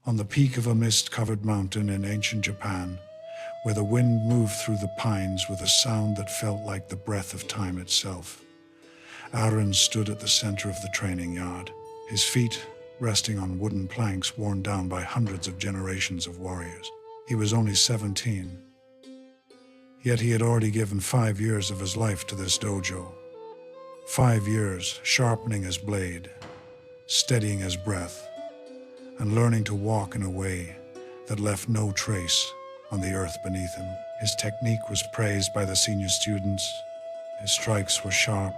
On the peak of a mist-covered mountain in ancient Japan, where the wind moved through the pines with a sound that felt like the breath of time itself, Arin stood at the center of the training yard, his feet resting on wooden planks worn down by hundreds of generations of warriors. He was only 17, yet he had already given 5 years of his life to this dojo. 5 years sharpening his blade, steadying his breath, and learning to walk in a way that left no trace on the earth beneath him. His technique was praised by the senior students. His strikes were sharp,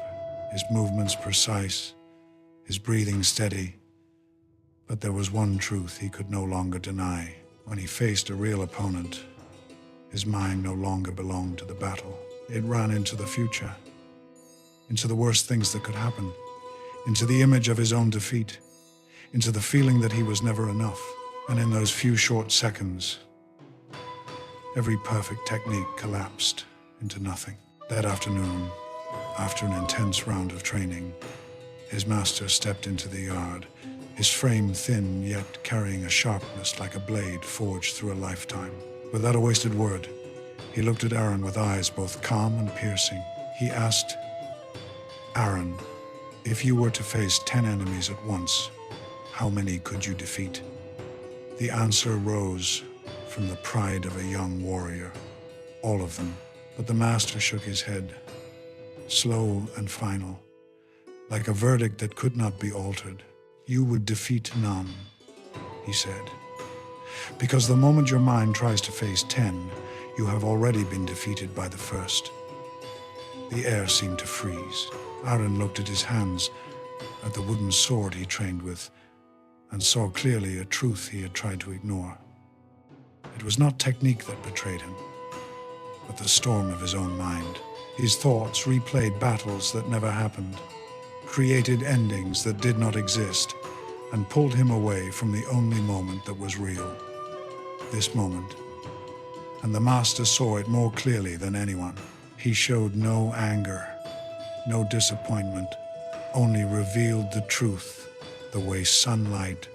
his movements precise, his breathing steady. But there was one truth he could no longer deny. When he faced a real opponent, his mind no longer belonged to the battle. It ran into the future, into the worst things that could happen, into the image of his own defeat, into the feeling that he was never enough. And in those few short seconds, every perfect technique collapsed into nothing. That afternoon, after an intense round of training, his master stepped into the yard, his frame thin yet carrying a sharpness like a blade forged through a lifetime. Without a wasted word, he looked at Arin with eyes both calm and piercing. He asked, "Arin, if you were to face 10 enemies at once, how many could you defeat?" The answer rose from the pride of a young warrior. All of them. But the master shook his head, slow and final, like a verdict that could not be altered. "You would defeat none," he said. "Because the moment your mind tries to face 10, you have already been defeated by the first." The air seemed to freeze. Arin looked at his hands, at the wooden sword he trained with, and saw clearly a truth he had tried to ignore. It was not technique that betrayed him, but the storm of his own mind. His thoughts replayed battles that never happened, created endings that did not exist, and pulled him away from the only moment that was real. This moment. And the master saw it more clearly than anyone. He showed no anger, no disappointment, only revealed the truth, the way sunlight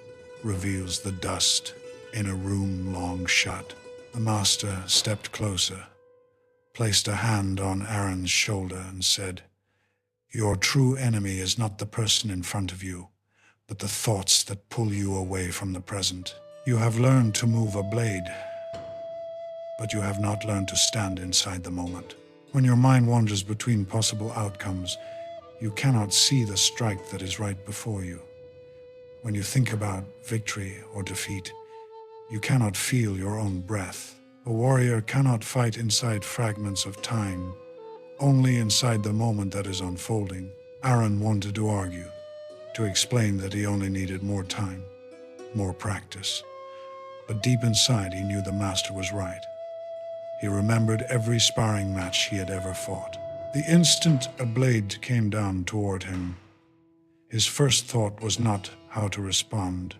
reveals the dust in a room long shut. The master stepped closer, placed a hand on Arin's shoulder and said, "Your true enemy is not the person in front of you, but the thoughts that pull you away from the present. You have learned to move a blade, but you have not learned to stand inside the moment. When your mind wanders between possible outcomes, you cannot see the strike that is right before you. When you think about victory or defeat, you cannot feel your own breath. A warrior cannot fight inside fragments of time, only inside the moment that is unfolding." Arin wanted to argue, to explain that he only needed more time, more practice. But deep inside, he knew the master was right. He remembered every sparring match he had ever fought. The instant a blade came down toward him, his first thought was not how to respond,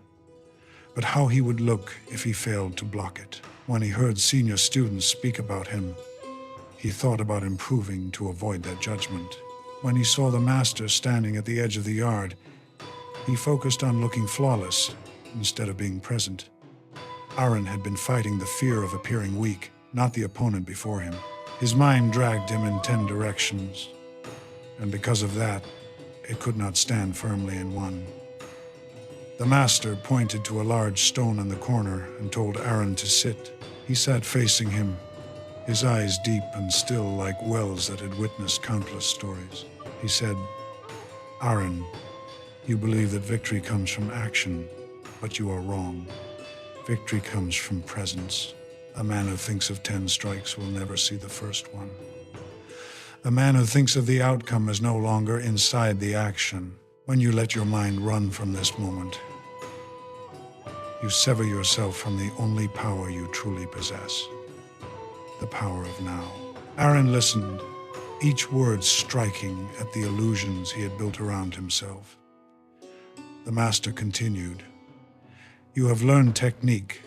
but how he would look if he failed to block it. When he heard senior students speak about him, he thought about improving to avoid their judgment. When he saw the master standing at the edge of the yard, he focused on looking flawless instead of being present. Arin had been fighting the fear of appearing weak, not the opponent before him. His mind dragged him in 10 directions, and because of that, it could not stand firmly in one. The master pointed to a large stone in the corner and told Arin to sit. He sat facing him, his eyes deep and still like wells that had witnessed countless stories. He said, "Arin, you believe that victory comes from action, but you are wrong. Victory comes from presence. A man who thinks of 10 strikes will never see the first one. A man who thinks of the outcome is no longer inside the action. When you let your mind run from this moment, you sever yourself from the only power you truly possess, the power of now." Arin listened, each word striking at the illusions he had built around himself. The master continued, "You have learned technique,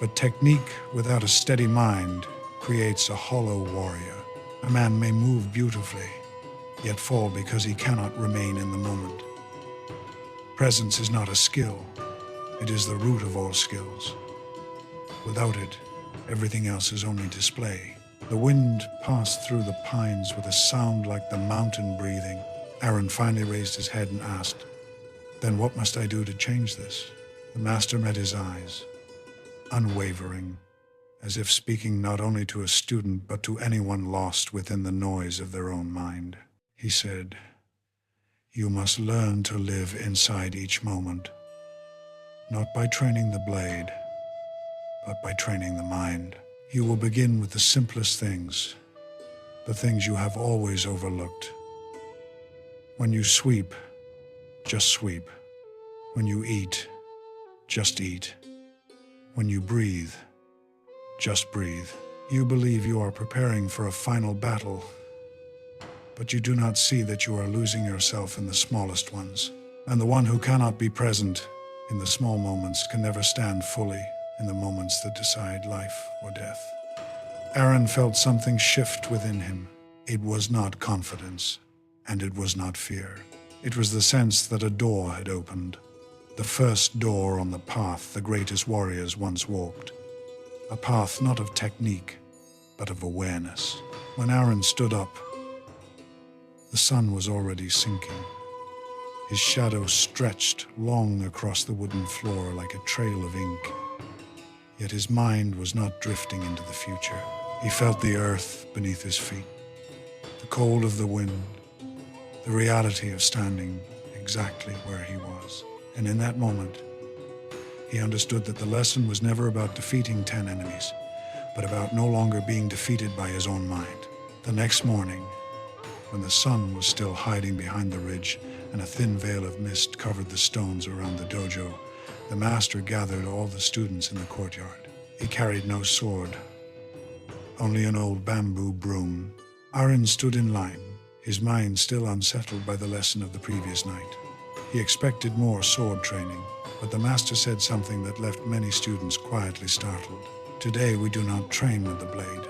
but technique without a steady mind creates a hollow warrior. A man may move beautifully, yet fall because he cannot remain in the moment. Presence is not a skill, It is the root of all skills. Without it, everything else is only display. The wind passed through the pines with a sound like the mountain breathing. Arin finally raised his head and asked, "Then what must I do to change this?" The master met his eyes, unwavering, as if speaking not only to a student but to anyone lost within the noise of their own mind. He said, "You must learn to live inside each moment, not by training the blade, but by training the mind. You will begin with the simplest things, the things you have always overlooked. When you sweep, just sweep. When you eat, just eat. When you breathe, just breathe. You believe you are preparing for a final battle, but you do not see that you are losing yourself in the smallest ones. And the one who cannot be present in the small moments can never stand fully in the moments that decide life or death." Arin felt something shift within him. It was not confidence, and it was not fear. It was the sense that a door had opened, the first door on the path the greatest warriors once walked. A path not of technique, but of awareness. When Arin stood up, the sun was already sinking. His shadow stretched long across the wooden floor like a trail of ink. Yet his mind was not drifting into the future. He felt the earth beneath his feet, the cold of the wind, the reality of standing exactly where he was. And in that moment, he understood that the lesson was never about defeating 10 enemies, but about no longer being defeated by his own mind. The next morning, when the sun was still hiding behind the ridge and a thin veil of mist covered the stones around the dojo, the master gathered all the students in the courtyard. He carried no sword, only an old bamboo broom. Arin stood in line, his mind still unsettled by the lesson of the previous night. He expected more sword training, but the master said something that left many students quietly startled. "Today we do not train with the blade.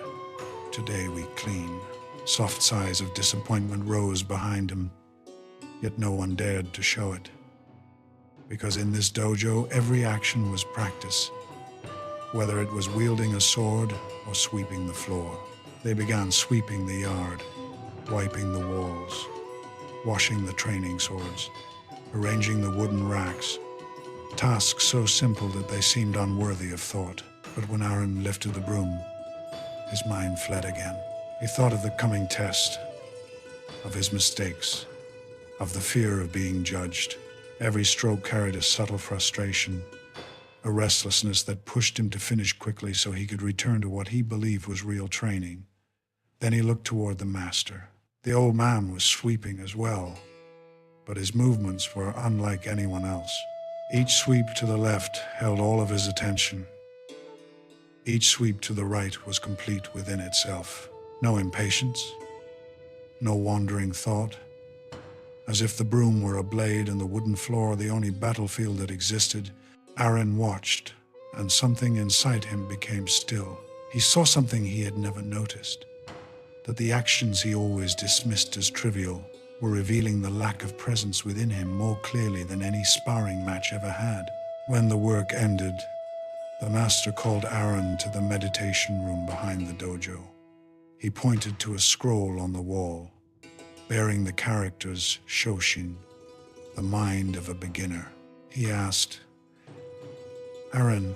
Today we clean." Soft sighs of disappointment rose behind him, yet no one dared to show it. Because in this dojo, every action was practice, whether it was wielding a sword or sweeping the floor. They began sweeping the yard, wiping the walls, washing the training swords, arranging the wooden racks. Tasks so simple that they seemed unworthy of thought. But when Arin lifted the broom, his mind fled again. He thought of the coming test, of his mistakes, of the fear of being judged. Every stroke carried a subtle frustration, a restlessness that pushed him to finish quickly so he could return to what he believed was real training. Then he looked toward the master. The old man was sweeping as well, but his movements were unlike anyone else. Each sweep to the left held all of his attention. Each sweep to the right was complete within itself. No impatience, no wandering thought. As if the broom were a blade and the wooden floor the only battlefield that existed, Arin watched, and something inside him became still. He saw something he had never noticed, that the actions he always dismissed as trivial were revealing the lack of presence within him more clearly than any sparring match ever had. When the work ended, the master called Arin to the meditation room behind the dojo. He pointed to a scroll on the wall, bearing the characters Shoshin, the mind of a beginner. He asked, "Arin,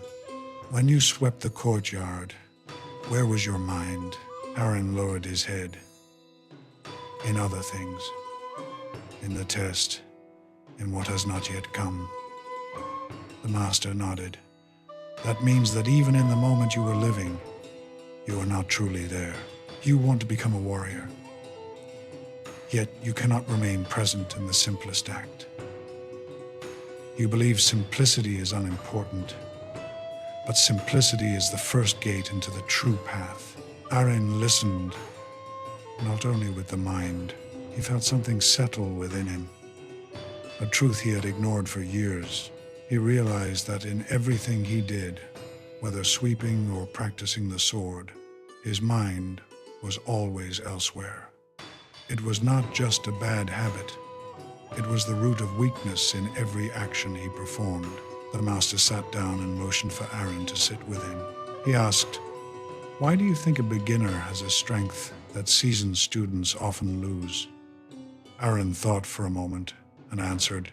when you swept the courtyard, where was your mind?" Arin lowered his head. "In other things. In the test. In what has not yet come." The master nodded. "That means that even in the moment you were living, you are not truly there. You want to become a warrior. Yet you cannot remain present in the simplest act. You believe simplicity is unimportant, but simplicity is the first gate into the true path." Arin listened, not only with the mind. He felt something settle within him, a truth he had ignored for years. He realized that in everything he did, whether sweeping or practicing the sword, his mind was always elsewhere. It was not just a bad habit. It was the root of weakness in every action he performed. The master sat down and motioned for Arin to sit with him. He asked, "Why do you think a beginner has a strength that seasoned students often lose?" Arin thought for a moment and answered,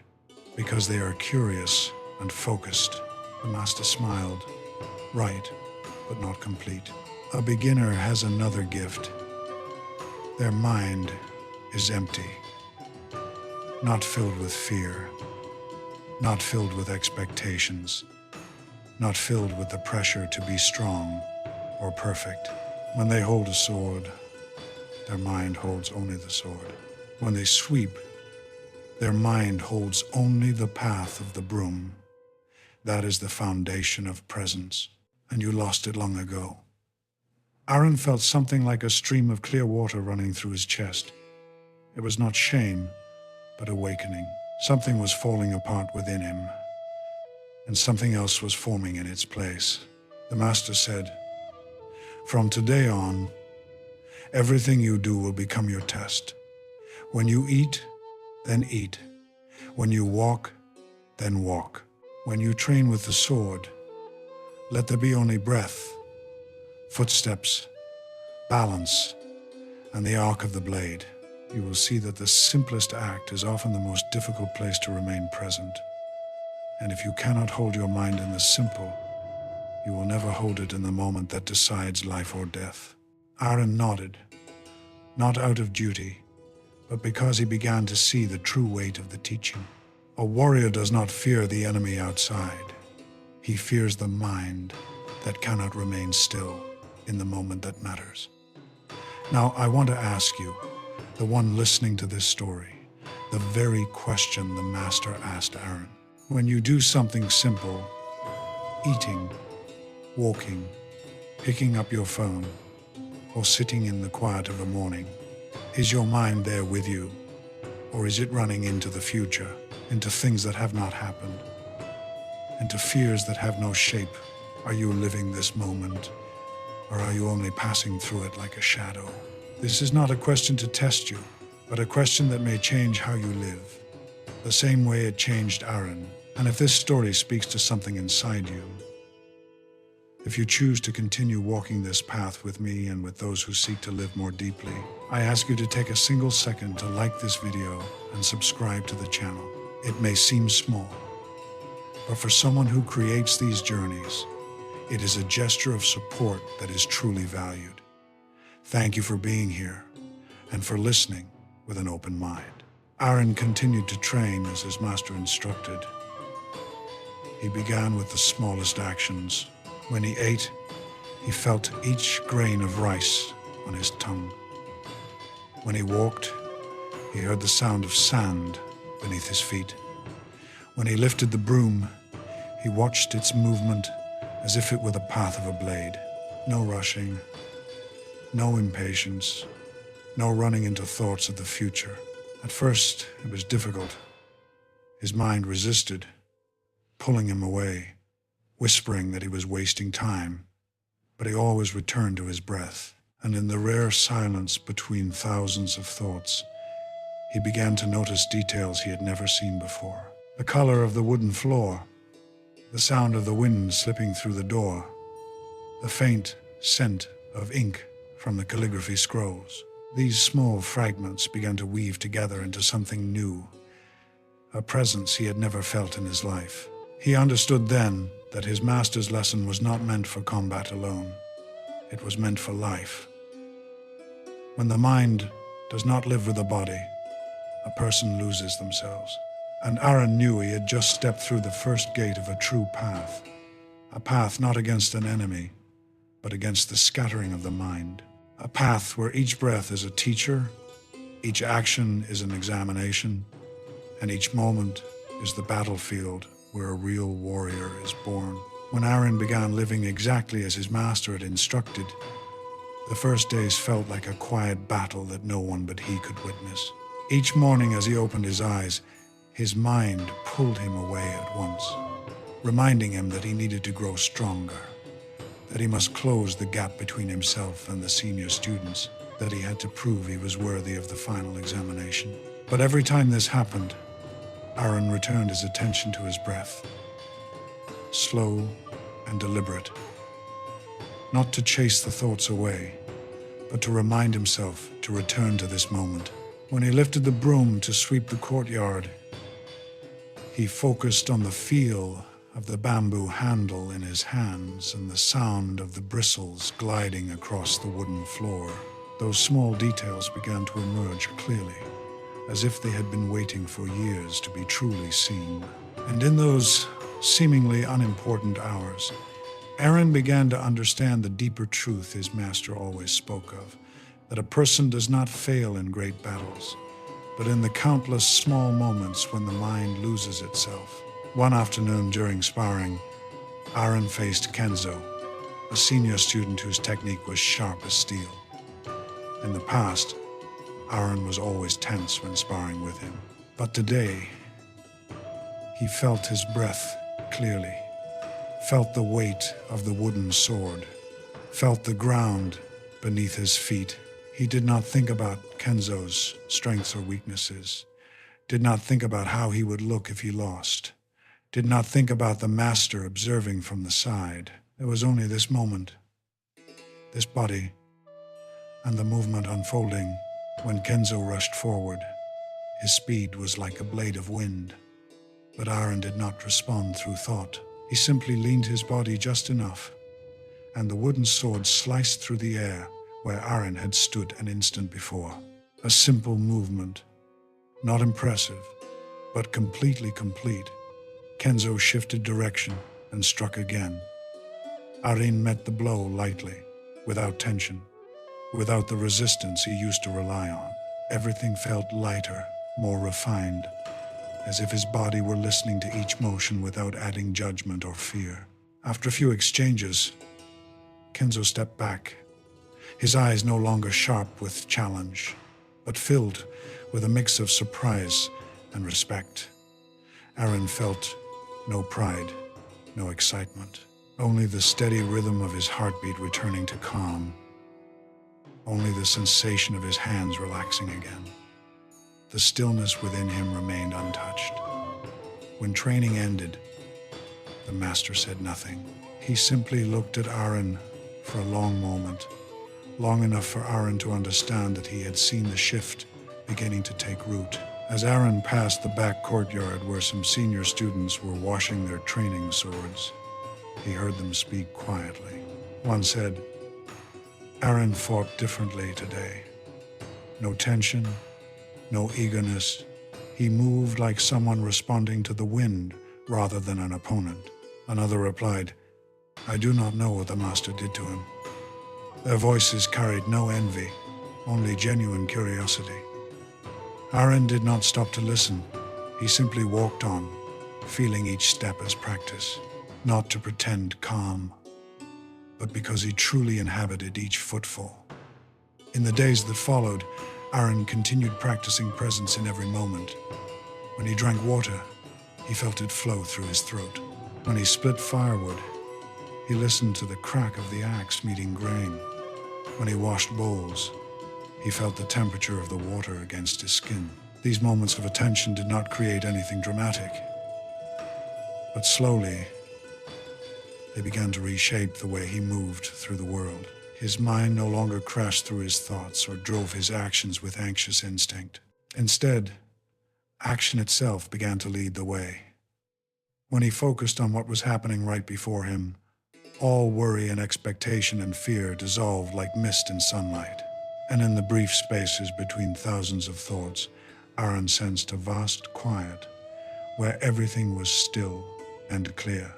"Because they are curious and focused." The master smiled. "Right, but not complete. A beginner has another gift. Their mind is empty, not filled with fear, not filled with expectations, not filled with the pressure to be strong or perfect. When they hold a sword, their mind holds only the sword. When they sweep, their mind holds only the path of the broom. That is the foundation of presence, and you lost it long ago." Arin felt something like a stream of clear water running through his chest. It was not shame, but awakening. Something was falling apart within him, and something else was forming in its place. The master said, "From today on, everything you do will become your test. When you eat, then eat. When you walk, then walk. When you train with the sword, let there be only breath, footsteps, balance, and the arc of the blade. You will see that the simplest act is often the most difficult place to remain present. And if you cannot hold your mind in the simple, you will never hold it in the moment that decides life or death." Arin nodded, not out of duty, but because he began to see the true weight of the teaching. A warrior does not fear the enemy outside. He fears the mind that cannot remain still in the moment that matters. Now, I want to ask you, the one listening to this story, the very question the master asked Arin. When you do something simple, eating, walking, picking up your phone, or sitting in the quiet of the morning, is your mind there with you, or is it running into the future, into things that have not happened, into fears that have no shape? Are you living this moment, or are you only passing through it like a shadow? This is not a question to test you, but a question that may change how you live, the same way it changed Arin. And if this story speaks to something inside you, if you choose to continue walking this path with me and with those who seek to live more deeply, I ask you to take a single second to like this video and subscribe to the channel. It may seem small, but for someone who creates these journeys, it is a gesture of support that is truly valued. Thank you for being here and for listening with an open mind. Arin continued to train as his master instructed. He began with the smallest actions. When he ate, he felt each grain of rice on his tongue. When he walked, he heard the sound of sand beneath his feet. When he lifted the broom, he watched its movement as if it were the path of a blade. No rushing, no impatience, no running into thoughts of the future. At first, it was difficult. His mind resisted, pulling him away, whispering that he was wasting time, but he always returned to his breath. And in the rare silence between thousands of thoughts, he began to notice details he had never seen before. The color of the wooden floor, the sound of the wind slipping through the door, the faint scent of ink from the calligraphy scrolls. These small fragments began to weave together into something new, a presence he had never felt in his life. He understood then that his master's lesson was not meant for combat alone. It was meant for life. When the mind does not live with the body, a person loses themselves. And Arin knew he had just stepped through the first gate of a true path, a path not against an enemy, but against the scattering of the mind, a path where each breath is a teacher, each action is an examination, and each moment is the battlefield where a real warrior is born. When Arin began living exactly as his master had instructed, the first days felt like a quiet battle that no one but he could witness. Each morning as he opened his eyes, his mind pulled him away at once, reminding him that he needed to grow stronger, that he must close the gap between himself and the senior students, that he had to prove he was worthy of the final examination. But every time this happened, Arin returned his attention to his breath. slow and deliberate. Not to chase the thoughts away, but to remind himself to return to this moment. When he lifted the broom to sweep the courtyard, he focused on the feel of the bamboo handle in his hands and the sound of the bristles gliding across the wooden floor. Those small details began to emerge clearly, as if they had been waiting for years to be truly seen. And in those seemingly unimportant hours, Arin began to understand the deeper truth his master always spoke of, that a person does not fail in great battles, but in the countless small moments when the mind loses itself. One afternoon during sparring, Arin faced Kenzo, a senior student whose technique was sharp as steel. In the past, Arin was always tense when sparring with him, but today, he felt his breath clearly, felt the weight of the wooden sword, felt the ground beneath his feet. He did not think about Kenzo's strengths or weaknesses, did not think about how he would look if he lost, did not think about the master observing from the side. There was only this moment, this body, and the movement unfolding when Kenzo rushed forward. His speed was like a blade of wind, but Arin did not respond through thought. He simply leaned his body just enough, and the wooden sword sliced through the air where Arin had stood an instant before. A simple movement, not impressive, but completely complete. Kenzo shifted direction and struck again. Arin met the blow lightly, without tension, without the resistance he used to rely on. Everything felt lighter, more refined, as if his body were listening to each motion without adding judgment or fear. After a few exchanges, Kenzo stepped back, his eyes no longer sharp with challenge, but filled with a mix of surprise and respect. Arin felt no pride, no excitement, only the steady rhythm of his heartbeat returning to calm, only the sensation of his hands relaxing again. The stillness within him remained untouched. When training ended, the master said nothing. He simply looked at Arin for a long moment, long enough for Arin to understand that he had seen the shift beginning to take root. As Arin passed the back courtyard where some senior students were washing their training swords, he heard them speak quietly. One said, "Arin fought differently today. No tension, no eagerness. He moved like someone responding to the wind rather than an opponent." Another replied, "I do not know what the master did to him." Their voices carried no envy, only genuine curiosity. Arin did not stop to listen. He simply walked on, feeling each step as practice, not to pretend calm, but because he truly inhabited each footfall. In the days that followed, Arin continued practicing presence in every moment. When he drank water, he felt it flow through his throat. When he split firewood, he listened to the crack of the axe meeting grain. When he washed bowls, he felt the temperature of the water against his skin. These moments of attention did not create anything dramatic, but slowly, they began to reshape the way he moved through the world. His mind no longer crashed through his thoughts or drove his actions with anxious instinct. Instead, action itself began to lead the way. When he focused on what was happening right before him, all worry and expectation and fear dissolved like mist in sunlight. And in the brief spaces between thousands of thoughts, Arin sensed a vast quiet, where everything was still and clear.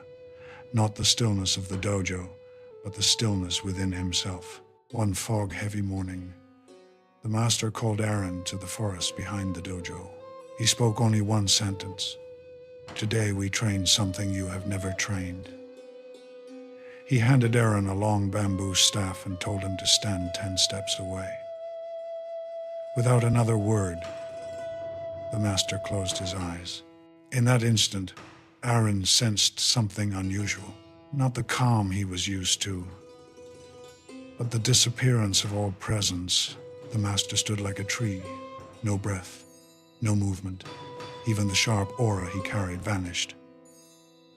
Not the stillness of the dojo, but the stillness within himself. One fog-heavy morning, the master called Arin to the forest behind the dojo. He spoke only one sentence. "Today we train something you have never trained." He handed Arin a long bamboo staff and told him to stand 10 steps away. Without another word, the master closed his eyes. In that instant, Arin sensed something unusual. Not the calm he was used to, but the disappearance of all presence. The master stood like a tree. No breath, no movement. Even the sharp aura he carried vanished.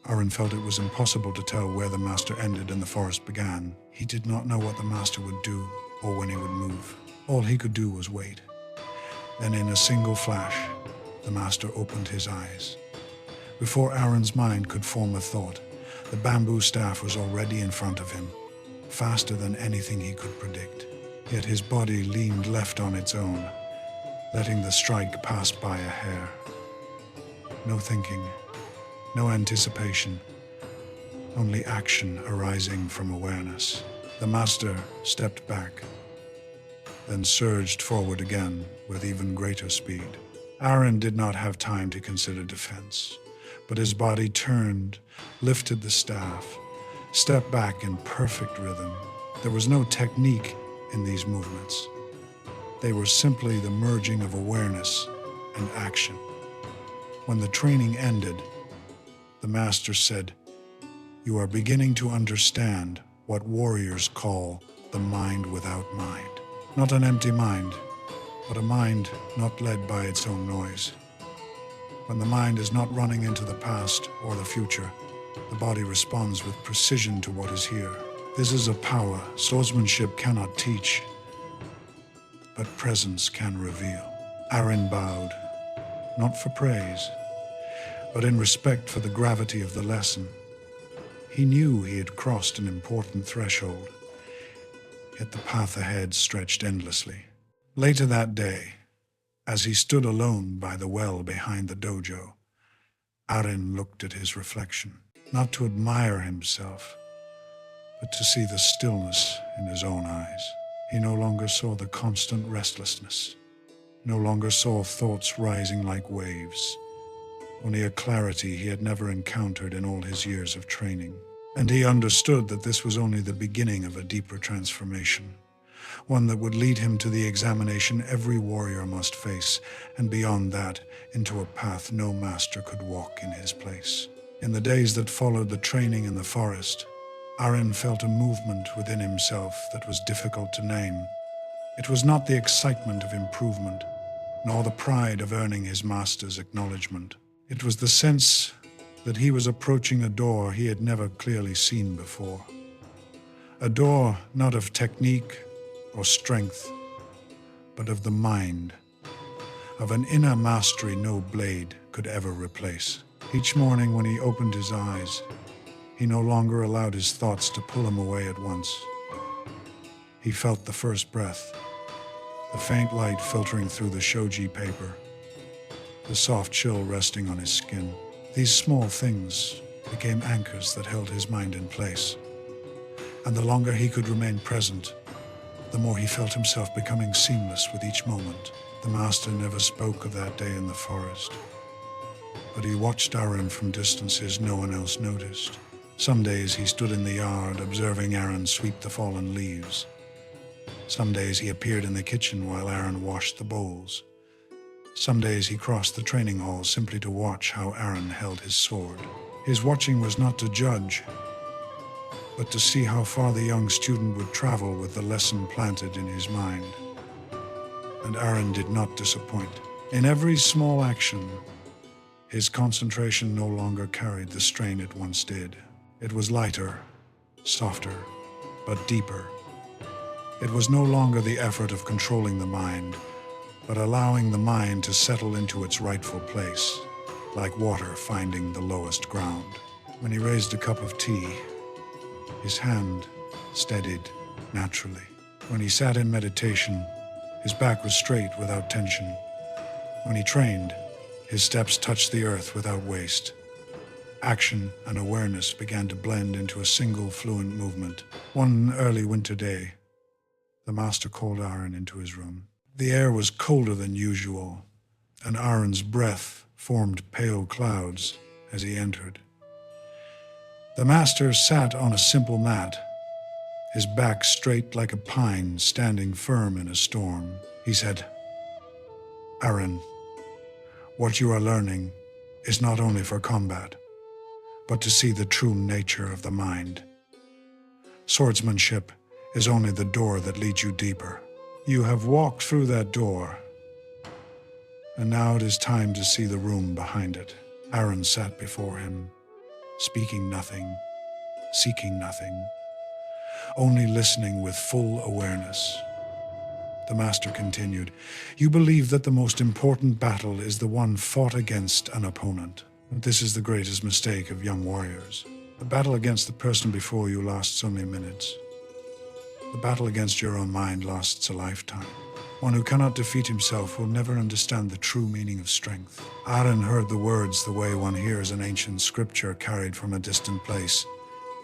Arin felt it was impossible to tell where the master ended and the forest began. He did not know what the master would do or when he would move. All he could do was wait. Then in a single flash, the master opened his eyes. Before Arin's mind could form a thought, the bamboo staff was already in front of him, faster than anything he could predict. Yet his body leaned left on its own, letting the strike pass by a hair. No thinking, no anticipation, only action arising from awareness. The master stepped back, then surged forward again with even greater speed. Arin did not have time to consider defense, but his body turned, lifted the staff, stepped back in perfect rhythm. There was no technique in these movements. They were simply the merging of awareness and action. When the training ended, the master said, "You are beginning to understand what warriors call the mind without mind. Not an empty mind, but a mind not led by its own noise. When the mind is not running into the past or the future, the body responds with precision to what is here. This is a power swordsmanship cannot teach, but presence can reveal." Arin bowed, not for praise, but in respect for the gravity of the lesson. He knew he had crossed an important threshold, yet the path ahead stretched endlessly. Later that day, as he stood alone by the well behind the dojo, Arin looked at his reflection, not to admire himself, but to see the stillness in his own eyes. He no longer saw the constant restlessness, no longer saw thoughts rising like waves, only a clarity he had never encountered in all his years of training. And he understood that this was only the beginning of a deeper transformation, one that would lead him to the examination every warrior must face, and beyond that, into a path no master could walk in his place. In the days that followed the training in the forest, Arin felt a movement within himself that was difficult to name. It was not the excitement of improvement, nor the pride of earning his master's acknowledgement. It was the sense that he was approaching a door he had never clearly seen before. A door not of technique or strength, but of the mind, of an inner mastery no blade could ever replace. Each morning when he opened his eyes, he no longer allowed his thoughts to pull him away at once. He felt the first breath, the faint light filtering through the shoji paper, the soft chill resting on his skin. These small things became anchors that held his mind in place. And the longer he could remain present, the more he felt himself becoming seamless with each moment. The master never spoke of that day in the forest, but he watched Arin from distances no one else noticed. Some days he stood in the yard observing Arin sweep the fallen leaves. Some days he appeared in the kitchen while Arin washed the bowls. Some days he crossed the training hall simply to watch how Arin held his sword. His watching was not to judge, but to see how far the young student would travel with the lesson planted in his mind. And Arin did not disappoint. In every small action, his concentration no longer carried the strain it once did. It was lighter, softer, but deeper. It was no longer the effort of controlling the mind, but allowing the mind to settle into its rightful place, like water finding the lowest ground. When he raised a cup of tea, his hand steadied naturally. When he sat in meditation, his back was straight without tension. When he trained, his steps touched the earth without waste. Action and awareness began to blend into a single fluent movement. One early winter day, the master called Arin into his room. The air was colder than usual, and Arin's breath formed pale clouds as he entered. The master sat on a simple mat, his back straight like a pine standing firm in a storm. He said, "Arin, what you are learning is not only for combat, but to see the true nature of the mind. Swordsmanship is only the door that leads you deeper. You have walked through that door, and now it is time to see the room behind it." Arin sat before him, speaking nothing, seeking nothing, only listening with full awareness. The master continued, "You believe that the most important battle is the one fought against an opponent. This is the greatest mistake of young warriors. The battle against the person before you lasts only minutes. The battle against your own mind lasts a lifetime. One who cannot defeat himself will never understand the true meaning of strength." Arin heard the words the way one hears an ancient scripture carried from a distant place,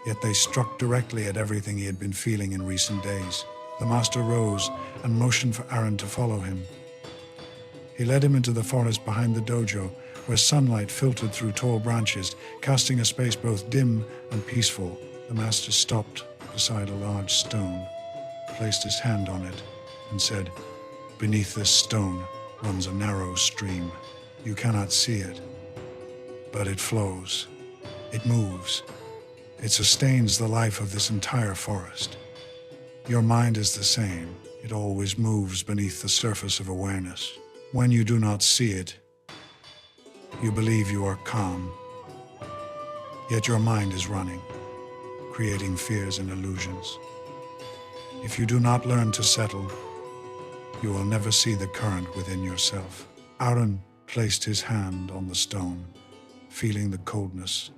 yet they struck directly at everything he had been feeling in recent days. The master rose and motioned for Arin to follow him. He led him into the forest behind the dojo, where sunlight filtered through tall branches, casting a space both dim and peaceful. The master stopped beside a large stone, placed his hand on it, and said, "Beneath this stone runs a narrow stream. You cannot see it, but it flows. It moves. It sustains the life of this entire forest. Your mind is the same. It always moves beneath the surface of awareness. When you do not see it, you believe you are calm. Yet your mind is running, creating fears and illusions. If you do not learn to settle, you will never see the current within yourself." Arin placed his hand on the stone, feeling the coldness,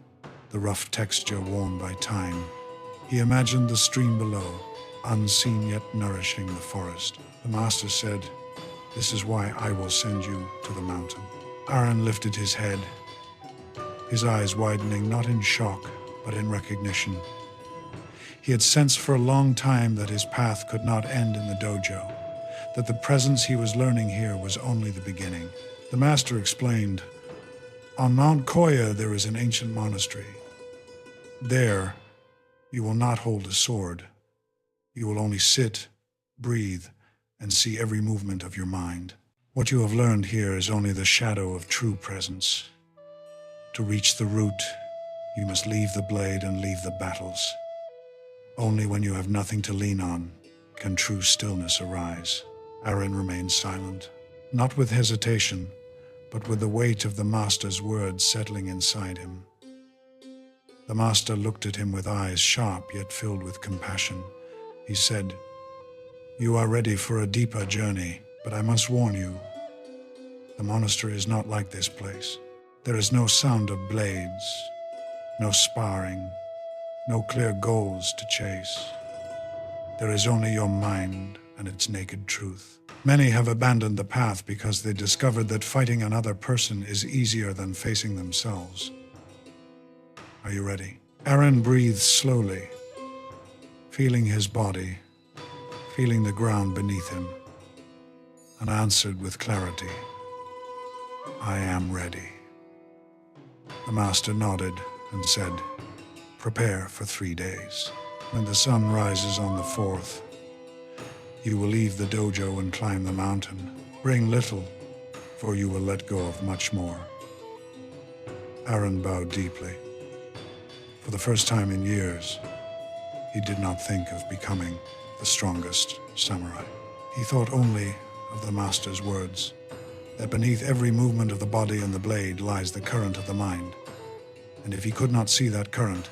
the rough texture worn by time. He imagined the stream below, unseen yet nourishing the forest. The master said, "This is why I will send you to the mountain." Arin lifted his head, his eyes widening not in shock, but in recognition. He had sensed for a long time that his path could not end in the dojo, that the presence he was learning here was only the beginning. The master explained, "On Mount Koya there is an ancient monastery. There, you will not hold a sword. You will only sit, breathe, and see every movement of your mind. What you have learned here is only the shadow of true presence. To reach the root, you must leave the blade and leave the battles. Only when you have nothing to lean on can true stillness arise." Arin remained silent, not with hesitation, but with the weight of the master's words settling inside him. The master looked at him with eyes sharp yet filled with compassion. He said, "You are ready for a deeper journey, but I must warn you, the monastery is not like this place. There is no sound of blades, no sparring, no clear goals to chase. There is only your mind and its naked truth. Many have abandoned the path because they discovered that fighting another person is easier than facing themselves. Are you ready?" Arin breathed slowly, feeling his body, feeling the ground beneath him, and answered with clarity, "I am ready." The master nodded and said, "Prepare for 3 days. When the sun rises on the 4th, you will leave the dojo and climb the mountain. Bring little, for you will let go of much more." Arin bowed deeply. For the first time in years, he did not think of becoming the strongest samurai. He thought only of the master's words, that beneath every movement of the body and the blade lies the current of the mind. And if he could not see that current,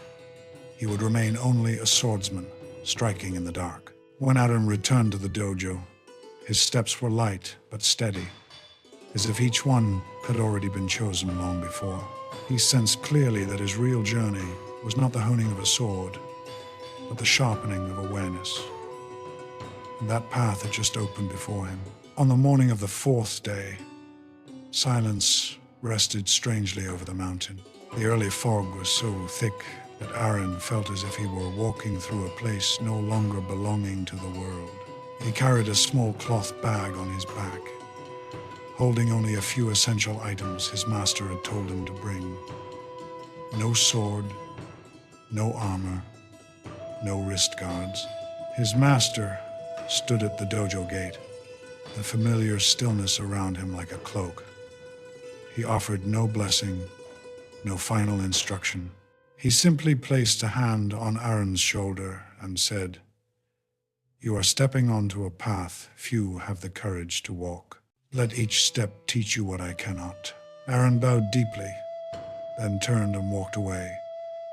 he would remain only a swordsman, striking in the dark. When Arin returned to the dojo, his steps were light but steady, as if each one had already been chosen long before. He sensed clearly that his real journey was not the honing of a sword, but the sharpening of awareness. And that path had just opened before him. On the morning of the 4th day, silence rested strangely over the mountain. The early fog was so thick that Arin felt as if he were walking through a place no longer belonging to the world. He carried a small cloth bag on his back, holding only a few essential items his master had told him to bring. No sword, no armor, no wrist guards. His master stood at the dojo gate, the familiar stillness around him like a cloak. He offered no blessing, no final instruction. He simply placed a hand on Arin's shoulder and said, "You are stepping onto a path few have the courage to walk. Let each step teach you what I cannot." Arin bowed deeply, then turned and walked away,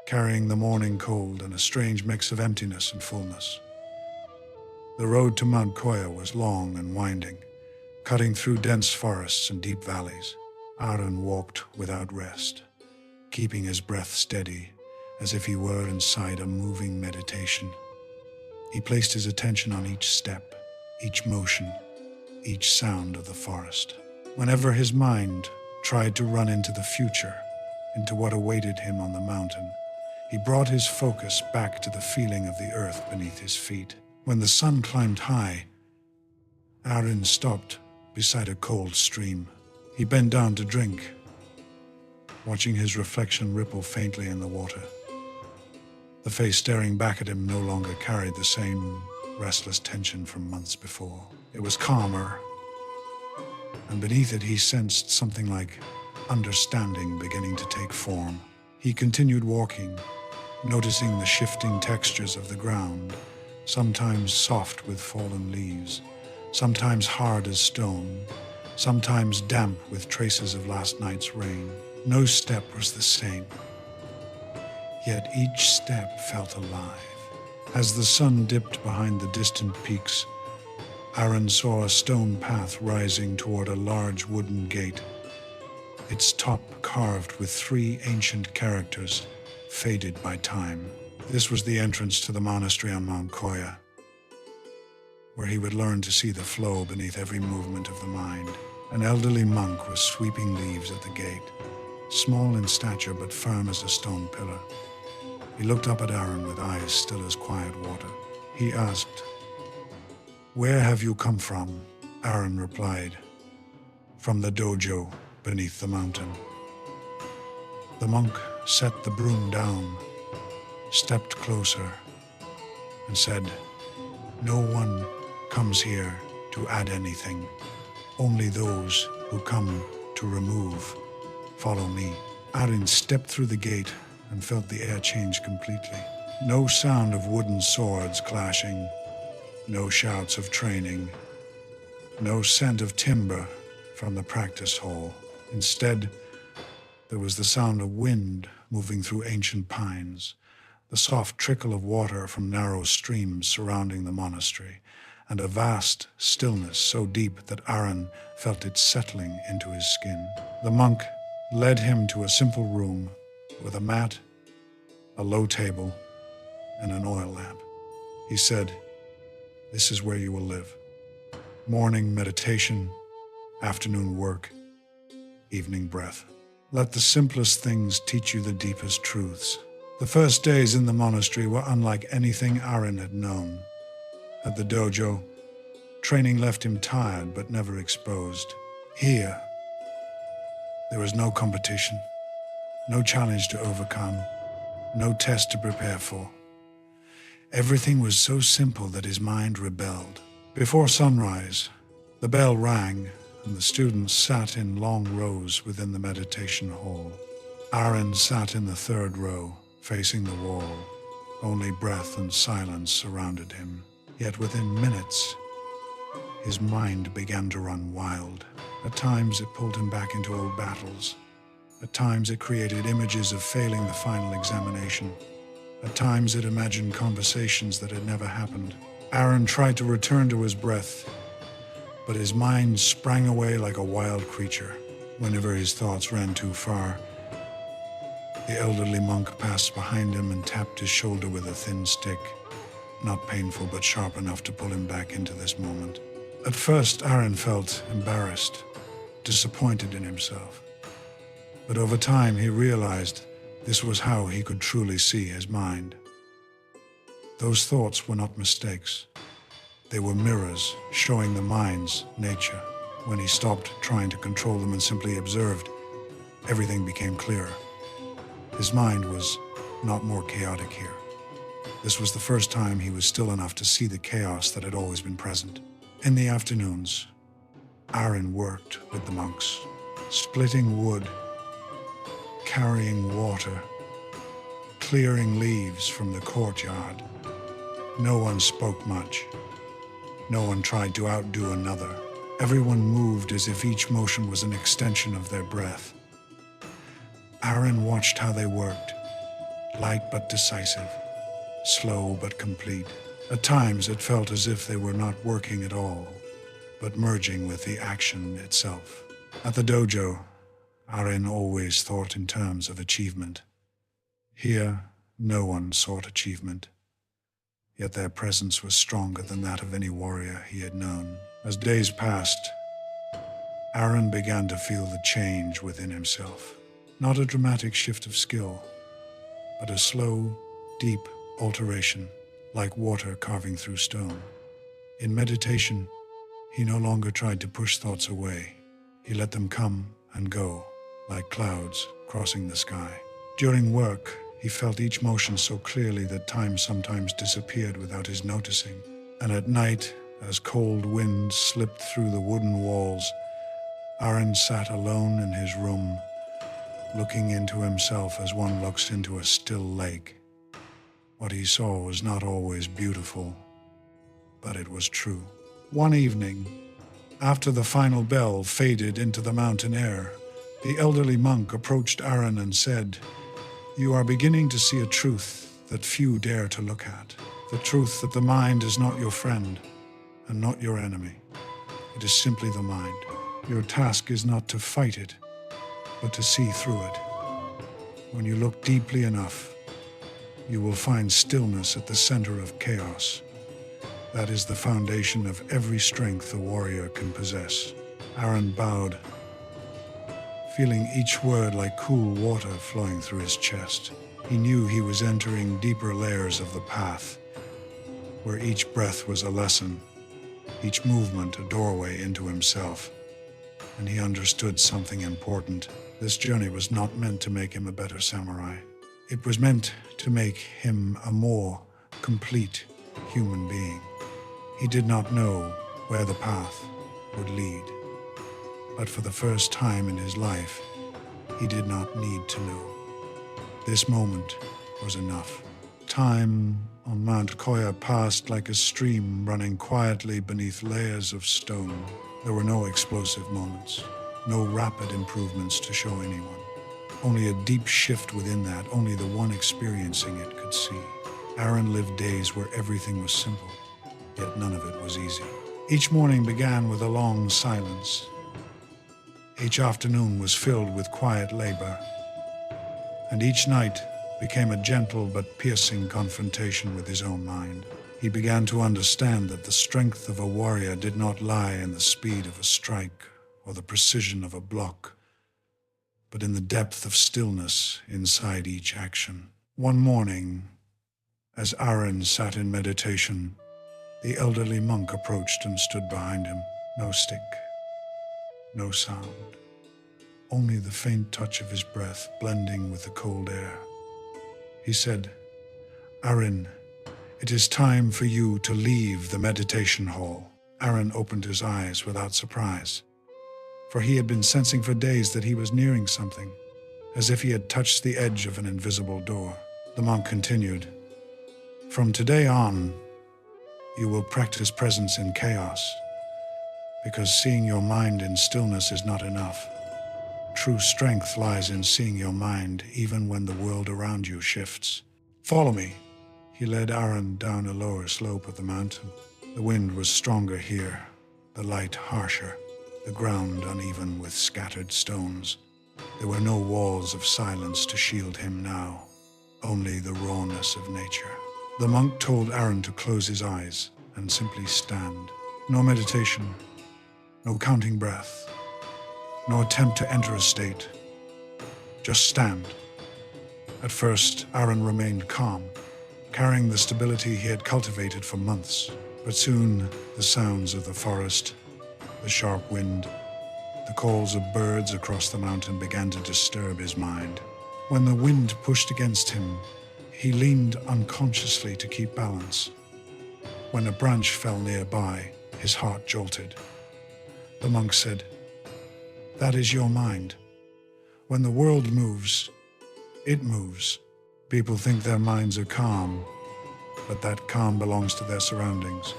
carrying the morning cold and a strange mix of emptiness and fullness. The road to Mount Koya was long and winding, cutting through dense forests and deep valleys. Arin walked without rest, keeping his breath steady, as if he were inside a moving meditation. He placed his attention on each step, each motion, each sound of the forest. Whenever his mind tried to run into the future, into what awaited him on the mountain, he brought his focus back to the feeling of the earth beneath his feet. When the sun climbed high, Arin stopped beside a cold stream. He bent down to drink, watching his reflection ripple faintly in the water. The face staring back at him no longer carried the same restless tension from months before. It was calmer, and beneath it he sensed something like understanding beginning to take form. He continued walking, noticing the shifting textures of the ground, sometimes soft with fallen leaves, sometimes hard as stone, sometimes damp with traces of last night's rain. No step was the same, yet each step felt alive. As the sun dipped behind the distant peaks, Arin saw a stone path rising toward a large wooden gate, its top carved with 3 ancient characters, faded by time. This was the entrance to the monastery on Mount Koya, where he would learn to see the flow beneath every movement of the mind. An elderly monk was sweeping leaves at the gate, small in stature but firm as a stone pillar. He looked up at Arin with eyes still as quiet water. He asked, "Where have you come from?" Arin replied, "From the dojo beneath the mountain." The monk set the broom down, stepped closer, and said, "No one comes here to add anything. Only those who come to remove. Follow me." Arin stepped through the gate and felt the air change completely. No sound of wooden swords clashing, no shouts of training, no scent of timber from the practice hall. Instead, there was the sound of wind moving through ancient pines, the soft trickle of water from narrow streams surrounding the monastery, and a vast stillness so deep that Arin felt it settling into his skin. The monk led him to a simple room with a mat, a low table, and an oil lamp. He said, "This is where you will live. Morning meditation, afternoon work, evening breath. Let the simplest things teach you the deepest truths." The first days in the monastery were unlike anything Arin had known. At the dojo, training left him tired but never exposed. Here, there was no competition, no challenge to overcome, no test to prepare for. Everything was so simple that his mind rebelled. Before sunrise, the bell rang and the students sat in long rows within the meditation hall. Arin sat in the 3rd row, facing the wall. Only breath and silence surrounded him. Yet within minutes, his mind began to run wild. At times it pulled him back into old battles. At times it created images of failing the final examination. At times it imagined conversations that had never happened. Arin tried to return to his breath, but his mind sprang away like a wild creature. Whenever his thoughts ran too far, the elderly monk passed behind him and tapped his shoulder with a thin stick, not painful but sharp enough to pull him back into this moment. At first, Arin felt embarrassed, disappointed in himself. But over time, he realized this was how he could truly see his mind. Those thoughts were not mistakes. They were mirrors showing the mind's nature. When he stopped trying to control them and simply observed, everything became clearer. His mind was not more chaotic here. This was the first time he was still enough to see the chaos that had always been present. In the afternoons, Arin worked with the monks, splitting wood, carrying water, clearing leaves from the courtyard. No one spoke much. No one tried to outdo another. Everyone moved as if each motion was an extension of their breath. Arin watched how they worked, light but decisive, slow but complete. At times it felt as if they were not working at all, but merging with the action itself. At the dojo, Arin always thought in terms of achievement. Here, no one sought achievement, yet their presence was stronger than that of any warrior he had known. As days passed, Arin began to feel the change within himself. Not a dramatic shift of skill, but a slow, deep alteration, like water carving through stone. In meditation, he no longer tried to push thoughts away. He let them come and go, like clouds crossing the sky. During work, he felt each motion so clearly that time sometimes disappeared without his noticing. And at night, as cold wind slipped through the wooden walls, Arin sat alone in his room, looking into himself as one looks into a still lake. What he saw was not always beautiful, but it was true. One evening, after the final bell faded into the mountain air, the elderly monk approached Arin and said, "You are beginning to see a truth that few dare to look at. The truth that the mind is not your friend and not your enemy. It is simply the mind. Your task is not to fight it, but to see through it. When you look deeply enough, you will find stillness at the center of chaos. That is the foundation of every strength a warrior can possess." Arin bowed, feeling each word like cool water flowing through his chest. He knew he was entering deeper layers of the path, where each breath was a lesson, each movement a doorway into himself. And he understood something important. This journey was not meant to make him a better samurai. It was meant to make him a more complete human being. He did not know where the path would lead, but for the first time in his life, he did not need to know. This moment was enough. Time on Mount Koya passed like a stream running quietly beneath layers of stone. There were no explosive moments, no rapid improvements to show anyone. Only a deep shift within that, only the one experiencing it could see. Arin lived days where everything was simple, yet none of it was easy. Each morning began with a long silence. Each afternoon was filled with quiet labor, and each night became a gentle but piercing confrontation with his own mind. He began to understand that the strength of a warrior did not lie in the speed of a strike or the precision of a block, but in the depth of stillness inside each action. One morning, as Arin sat in meditation, the elderly monk approached and stood behind him. No stick, no sound, only the faint touch of his breath blending with the cold air. He said, "Arin, it is time for you to leave the meditation hall." Arin opened his eyes without surprise, for he had been sensing for days that he was nearing something, as if he had touched the edge of an invisible door. The monk continued, "From today on, you will practice presence in chaos, because seeing your mind in stillness is not enough. True strength lies in seeing your mind even when the world around you shifts. Follow me." He led Arin down a lower slope of the mountain. The wind was stronger here, the light harsher, the ground uneven with scattered stones. There were no walls of silence to shield him now, only the rawness of nature. The monk told Arin to close his eyes and simply stand. No meditation, no counting breath, no attempt to enter a state. Just stand. At first, Arin remained calm, carrying the stability he had cultivated for months. But soon, the sounds of the forest, the sharp wind, the calls of birds across the mountain began to disturb his mind. When the wind pushed against him, he leaned unconsciously to keep balance. When a branch fell nearby, his heart jolted. The monk said, "That is your mind. When the world moves, it moves. People think their minds are calm, but that calm belongs to their surroundings.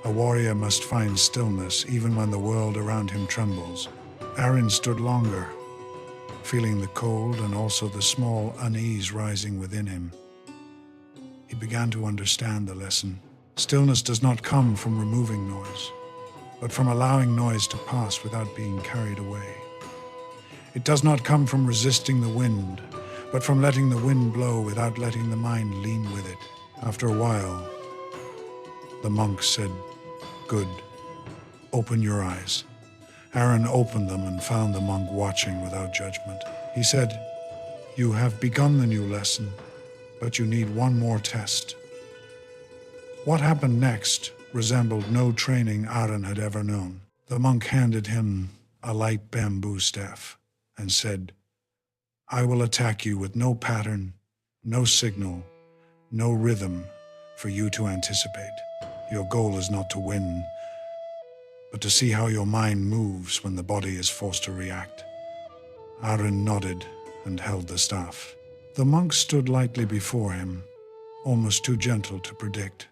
A warrior must find stillness even when the world around him trembles." Arin stood longer, feeling the cold and also the small unease rising within him. He began to understand the lesson. Stillness does not come from removing noise, but from allowing noise to pass without being carried away. It does not come from resisting the wind, but from letting the wind blow without letting the mind lean with it. After a while, the monk said, "Good. Open your eyes." Arin opened them and found the monk watching without judgment. He said, "You have begun the new lesson, but you need one more test." What happened next resembled no training Arin had ever known. The monk handed him a light bamboo staff and said, "I will attack you with no pattern, no signal, no rhythm for you to anticipate. Your goal is not to win, but to see how your mind moves when the body is forced to react." Arin nodded and held the staff. The monk stood lightly before him, almost too gentle to predict.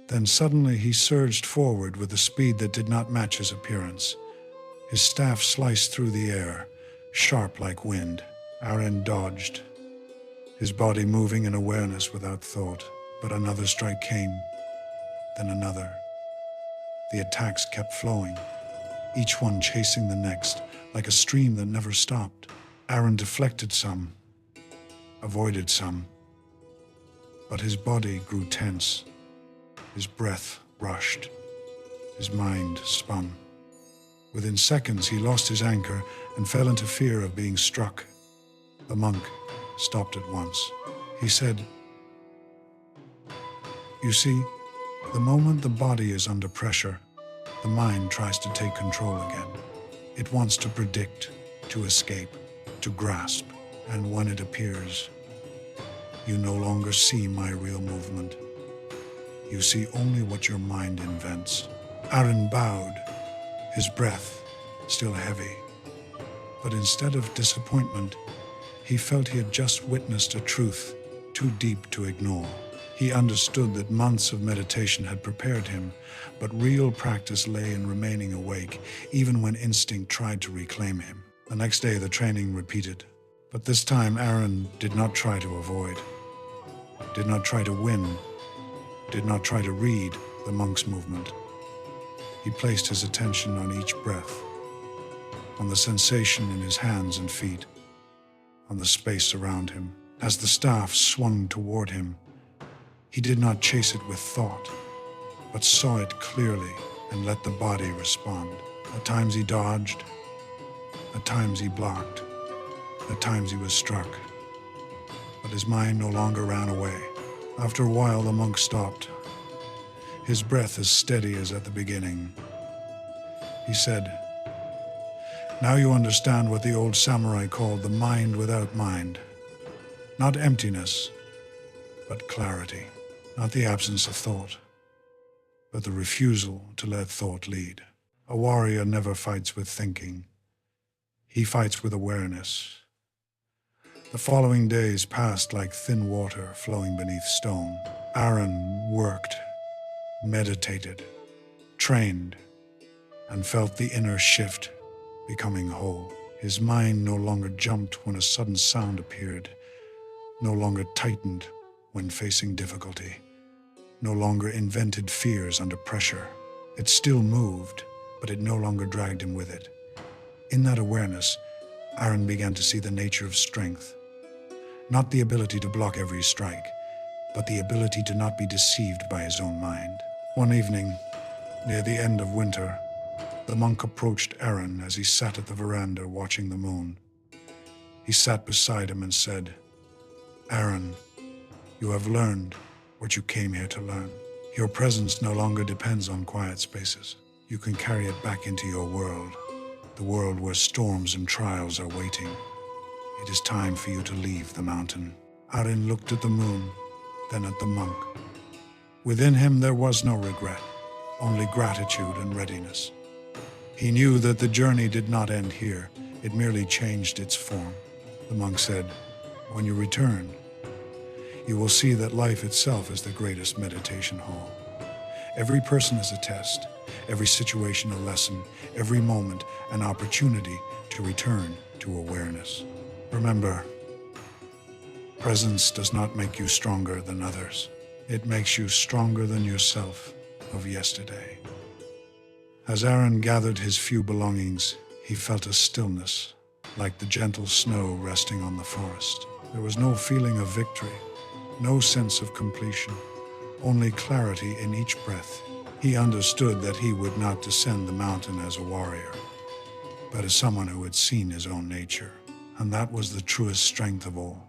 Then suddenly he surged forward with a speed that did not match his appearance. His staff sliced through the air, sharp like wind. Arin dodged, his body moving in awareness without thought. But another strike came, then another. The attacks kept flowing, each one chasing the next, like a stream that never stopped. Arin deflected some, avoided some, but his body grew tense. His breath rushed. His mind spun. Within seconds, he lost his anchor and fell into fear of being struck. The monk stopped at once. He said, "You see, the moment the body is under pressure, the mind tries to take control again. It wants to predict, to escape, to grasp, and when it appears, you no longer see my real movement. You see only what your mind invents." Arin bowed, his breath still heavy. But instead of disappointment, he felt he had just witnessed a truth too deep to ignore. He understood that months of meditation had prepared him, but real practice lay in remaining awake, even when instinct tried to reclaim him. The next day, the training repeated. But this time, Arin did not try to avoid, did not try to win, did not try to read the monk's movement. He placed his attention on each breath, on the sensation in his hands and feet, on the space around him. As the staff swung toward him, he did not chase it with thought, but saw it clearly and let the body respond. At times he dodged, at times he blocked, at times he was struck, but his mind no longer ran away. After a while, the monk stopped, his breath as steady as at the beginning. He said, "Now you understand what the old samurai called the mind without mind. Not emptiness, but clarity. Not the absence of thought, but the refusal to let thought lead. A warrior never fights with thinking. He fights with awareness." The following days passed like thin water flowing beneath stone. Arin worked, meditated, trained, and felt the inner shift becoming whole. His mind no longer jumped when a sudden sound appeared, no longer tightened when facing difficulty, no longer invented fears under pressure. It still moved, but it no longer dragged him with it. In that awareness, Arin began to see the nature of strength. Not the ability to block every strike, but the ability to not be deceived by his own mind. One evening, near the end of winter, the monk approached Arin as he sat at the veranda watching the moon. He sat beside him and said, "Arin, you have learned what you came here to learn. Your presence no longer depends on quiet spaces. You can carry it back into your world, the world where storms and trials are waiting. It is time for you to leave the mountain." Arin looked at the moon, then at the monk. Within him there was no regret, only gratitude and readiness. He knew that the journey did not end here, it merely changed its form. The monk said, "When you return, you will see that life itself is the greatest meditation hall. Every person is a test, every situation a lesson, every moment an opportunity to return to awareness. Remember, presence does not make you stronger than others. It makes you stronger than yourself of yesterday. As Arin gathered his few belongings, he felt a stillness, like the gentle snow resting on the forest. There was no feeling of victory, no sense of completion, only clarity in each breath. He understood that he would not descend the mountain as a warrior, but as someone who had seen his own nature. And that was the truest strength of all.